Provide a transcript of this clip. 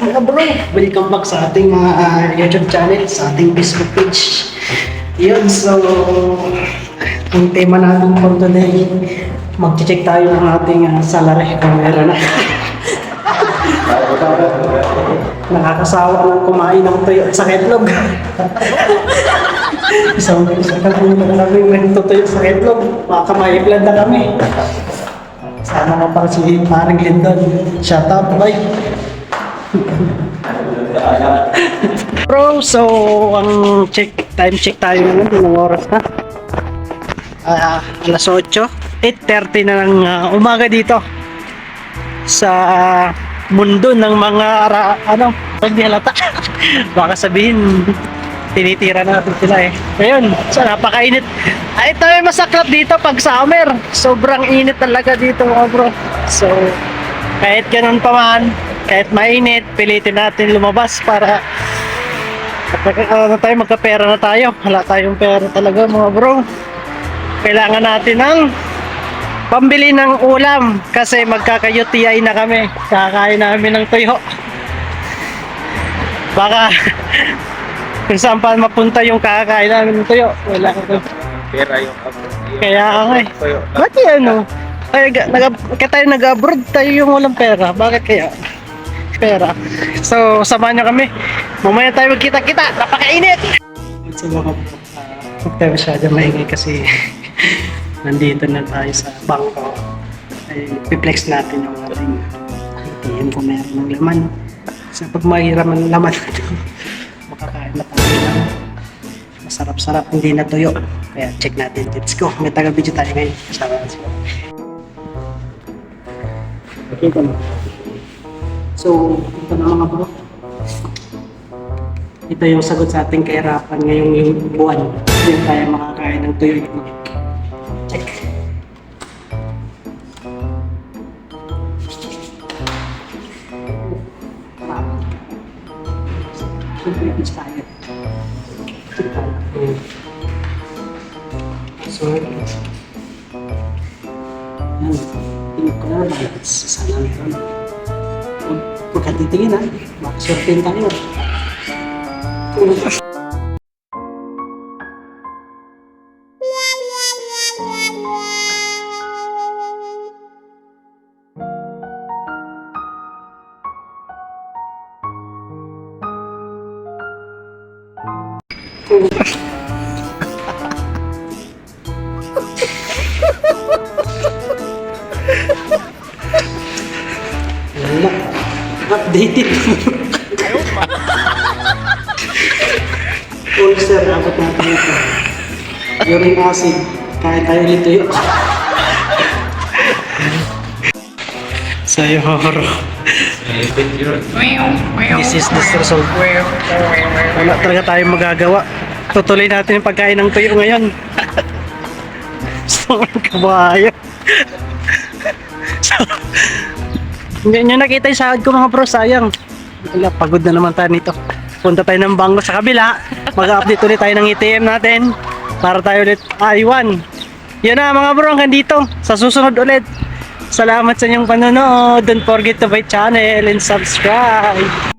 mga bro? Welcome back sa ating YouTube channel, sa ating Facebook page. Yun, so ang tema natin for today, mag-check tayo ng ating salary kung meron na. Nakakasawa ng kumain ng tuyo at sa itlog. Isang kami na kami may tutuyo sa itlog. Baka ma-i-plan na kami. Sama nga pa si Maring Lindon. Shout out, bye! Bro, so ang time check tayo ngayon, ilang oras na? Alas 8, 8:30 na ng umaga dito sa mundo ng mga hindi halata. Baka sabihin tinitira natin sila eh. Ayun, so napakainit. Ito ay masaklap dito pag summer. Sobrang init talaga dito mga bro. So kahit ganun pa man, kahit mainit, pilitin natin lumabas para magkapera na tayo. Wala tayong pera talaga mga bro. Kailangan natin ng pambili ng ulam kasi magkaka-UTI na kami. Kakain namin ng tuyo. Baka kung saan pa mapunta yung kakain namin ng tuyo. Wala ko. Pera yung Kaya nga eh. Ba't yan o? Kaya tayo nag-abroad, tayo yung walang pera. Bakit kaya? Pera. So, samahan nyo kami. Mamaya tayo magkita-kita. Napakainit! So, huwag tayo masyado maingay kasi nandito na tayo sa bangko. Ay, piplex natin yung ating ATM kung meron ng laman. Kasi pag mahiram ang laman ito, makakain na tayo ng masarap-sarap, hindi na tuyo. Kaya check natin. Let's go. May taga-video tayo ngayon. Kasama natin. Ito na. So, ito na mga bro. Ito yung sagot sa ating kahirapan ngayong buwan. Hindi tayo makakain ng tuyo. Check. Siyempre, it's tayo. So, yan. Tingin ko na bakit sana ito. Huwag ka titingin ha. Makasurfing tayo. Updated. Ulcer, abot natin ito. Uric acid. Kain tayo nito yun. So yung horror. This is the result. Wala talaga tayong magagawa. Tutuloy natin yung pagkain ng tuyo ngayon. So, kabayo. So, hindi nyo nakita yung sahod ko mga bro, sayang. Wala, pagod na naman tayo nito. Punta tayo ng bangko sa kabila. Mag-update ulit tayo ng ATM natin para tayo ulit iwan. Yun na mga bro, hanggang dito. Sa susunod ulit. Salamat sa inyong panonood. Don't forget to my channel and subscribe.